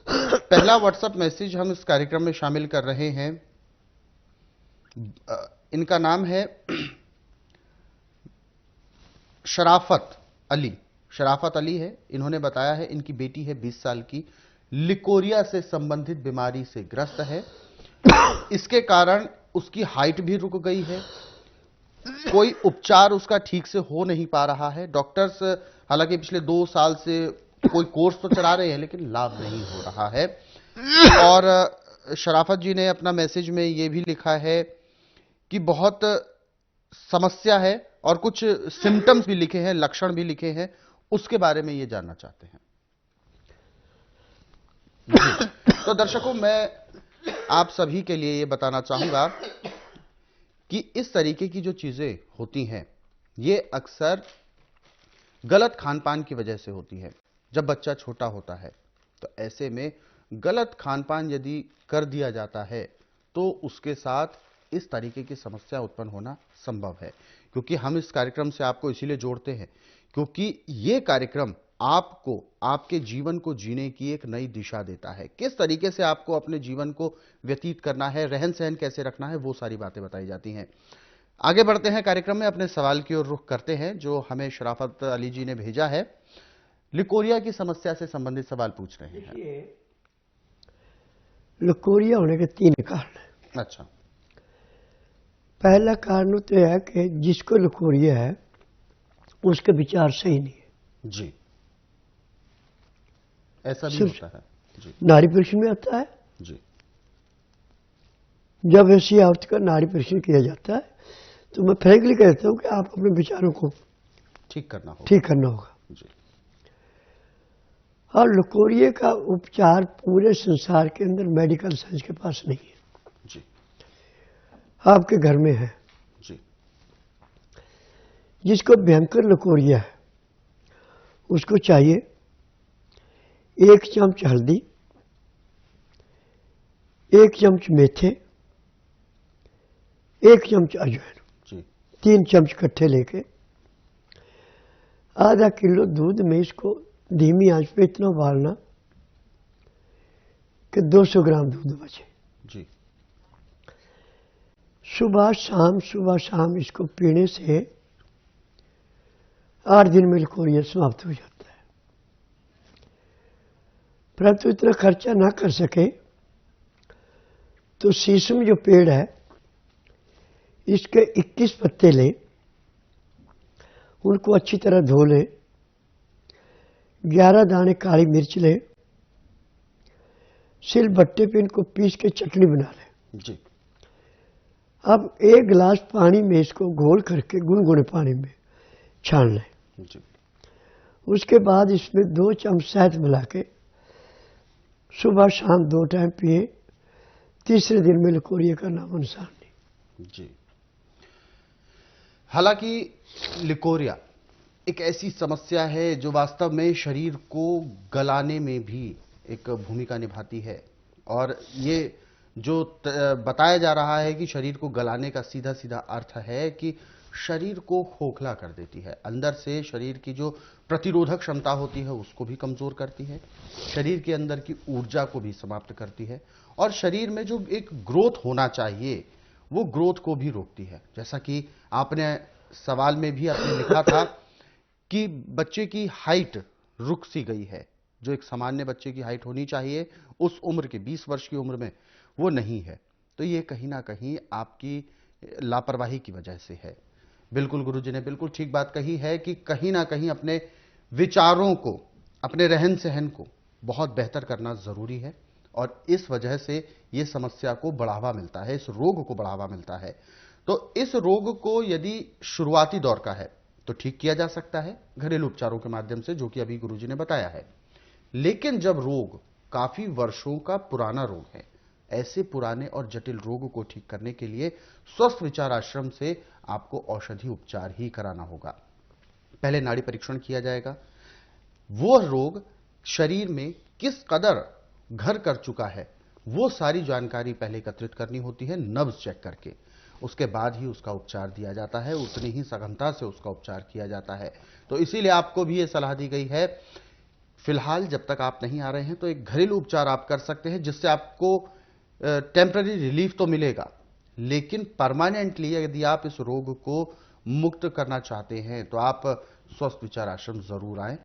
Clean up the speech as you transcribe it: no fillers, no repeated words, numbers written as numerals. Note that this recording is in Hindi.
पहला व्हाट्सएप मैसेज हम इस कार्यक्रम में शामिल कर रहे हैं। इनका नाम है शराफत अली। शराफत अली है। इन्होंने बताया है इनकी बेटी है 20 साल की, लिकोरिया से संबंधित बीमारी से ग्रस्त है। इसके कारण उसकी हाइट भी रुक गई है, कोई उपचार उसका ठीक से हो नहीं पा रहा है। डॉक्टर्स हालांकि पिछले 2 साल से कोई कोर्स तो चला रहे हैं लेकिन लाभ नहीं हो रहा है। और शराफत जी ने अपना मैसेज में यह भी लिखा है कि बहुत समस्या है और कुछ सिम्टम्स भी लिखे हैं, लक्षण भी लिखे हैं, उसके बारे में ये जानना चाहते हैं। तो दर्शकों, मैं आप सभी के लिए ये बताना चाहूंगा कि इस तरीके की जो चीजें होती हैं ये अक्सर गलत खान पान की वजह से होती है। जब बच्चा छोटा होता है तो ऐसे में गलत खान पान यदि कर दिया जाता है तो उसके साथ इस तरीके की समस्या उत्पन्न होना संभव है। क्योंकि हम इस कार्यक्रम से आपको इसीलिए जोड़ते हैं क्योंकि ये कार्यक्रम आपको आपके जीवन को जीने की एक नई दिशा देता है। किस तरीके से आपको अपने जीवन को व्यतीत करना है, रहन सहन कैसे रखना है, वो सारी बातें बताई जाती हैं। आगे बढ़ते हैं कार्यक्रम में, अपने सवाल की ओर रुख करते हैं जो हमें शराफत अली जी ने भेजा है। लिकोरिया की समस्या से संबंधित सवाल पूछ रहे हैं। लिकोरिया होने के 3 कारण हैं। अच्छा। पहला कारण तो यह है कि जिसको लिकोरिया है उसके विचार सही नहीं है। जी, ऐसा भी होता है। जी, नाड़ी परीक्षण में आता है। जी, जब ऐसी औरत का नाड़ी परीक्षण किया जाता है तो मैं फ्रैंकली कहता हूं कि आप अपने विचारों को ठीक करना होगा। जी। और लिकोरिया का उपचार पूरे संसार के अंदर मेडिकल साइंस के पास नहीं है। जी। आपके घर में है। जी। जिसको भयंकर लिकोरिया है उसको चाहिए 1 चम्मच हल्दी, 1 चम्मच मेथे, 1 चम्मच अजवाइन, 3 चम्मच इकट्ठे लेके आधा किलो दूध में इसको धीमी आंच पे इतना उबालना कि 200 ग्राम दूध बचे। जी। सुबह शाम इसको पीने से 8 दिन में लिकोरिया समाप्त हो जाता है। परंतु इतना खर्चा ना कर सके तो शीशम जो पेड़ है इसके 21 पत्ते लें, उनको अच्छी तरह धो लें, 11 दाने काली मिर्च लें, सिलबट्टे पे इनको पीस के चटनी बना लें। जी। अब 1 गिलास पानी में इसको घोल करके गुनगुने पानी में छान लें। जी। उसके बाद इसमें 2 चम्मच शहद मिला के सुबह शाम 2 टाइम पिए। तीसरे दिन में लिकोरिया का नाम अनुसार नहीं। जी। हालांकि लिकोरिया एक ऐसी समस्या है जो वास्तव में शरीर को गलाने में भी एक भूमिका निभाती है। और ये जो बताया जा रहा है कि शरीर को गलाने का सीधा सीधा अर्थ है कि शरीर को खोखला कर देती है। अंदर से शरीर की जो प्रतिरोधक क्षमता होती है उसको भी कमजोर करती है, शरीर के अंदर की ऊर्जा को भी समाप्त करती है और शरीर में जो एक ग्रोथ होना चाहिए वो ग्रोथ को भी रोकती है। जैसा कि आपने सवाल में भी आपने लिखा था कि बच्चे की हाइट रुक सी गई है, जो एक सामान्य बच्चे की हाइट होनी चाहिए उस उम्र के 20 वर्ष की उम्र में वो नहीं है। तो ये कहीं ना कहीं आपकी लापरवाही की वजह से है। बिल्कुल गुरुजी ने बिल्कुल ठीक बात कही है कि कहीं ना कहीं अपने विचारों को, अपने रहन सहन को बहुत बेहतर करना जरूरी है और इस वजह से यह समस्या को बढ़ावा मिलता है, इस रोग को बढ़ावा मिलता है। तो इस रोग को यदि शुरुआती दौर का है तो ठीक किया जा सकता है घरेलू उपचारों के माध्यम से, जो कि अभी गुरुजी ने बताया है। लेकिन जब रोग काफी वर्षों का पुराना रोग है, ऐसे पुराने और जटिल रोग को ठीक करने के लिए स्वस्थ विचार आश्रम से आपको औषधि उपचार ही कराना होगा। पहले नाड़ी परीक्षण किया जाएगा, वो रोग शरीर में किस कदर घर कर चुका है वो सारी जानकारी पहले एकत्रित करनी होती है नब्ज चेक करके। उसके बाद ही उसका उपचार दिया जाता है, उतनी ही सघनता से उसका उपचार किया जाता है। तो इसीलिए आपको भी यह सलाह दी गई है फिलहाल जब तक आप नहीं आ रहे हैं तो एक घरेलू उपचार आप कर सकते हैं, जिससे आपको टेम्पररी रिलीफ तो मिलेगा, लेकिन परमानेंटली यदि आप इस रोग को मुक्त करना चाहते हैं तो आप स्वस्थ विचार आश्रम जरूर आएं।